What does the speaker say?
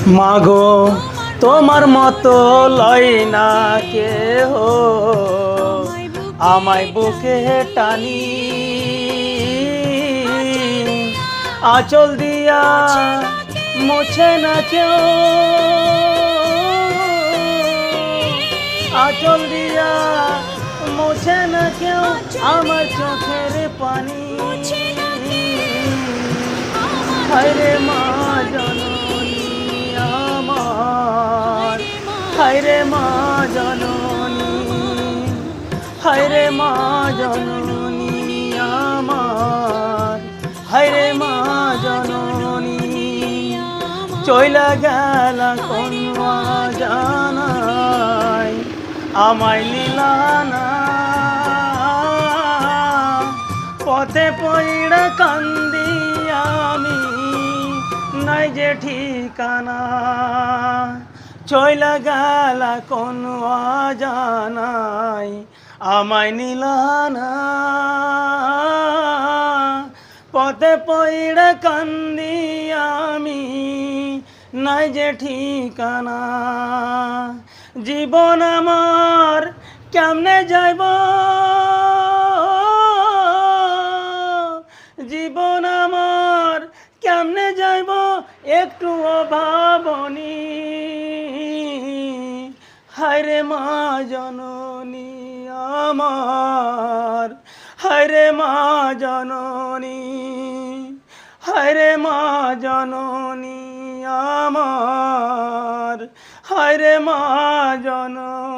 মাগো তোমার মতো লয় না কেহ, আমায় বুকে টানি আঁচল দিয়া মোছে না কেউ, আঁচল দিয়া মোছে না কেউ আমার চোখের পানি। হায়রে মা জননী আমার, হায়রে মা জননী, হায়রে মা জননী আমার, হায়রে মা জননী। চইলা গেলা কোন জানাই আমায় নিলা না, পথে পইড়া কান্দি আমি নাই যে ঠিকানা। চইলা গেলা কোন জানাই আমায় নিলা না, পথে পইড়া কান্দি আমি নাই যে ঠিকানা। জীবন আমার কেমনে যাইব, জীবন আমার কেমনে যাইব একটু ভাবনি। হায়রে মা জননী আমার, হায়রে মা জননী, হায়রে মা জননী আমার, হায়রে মা জননী।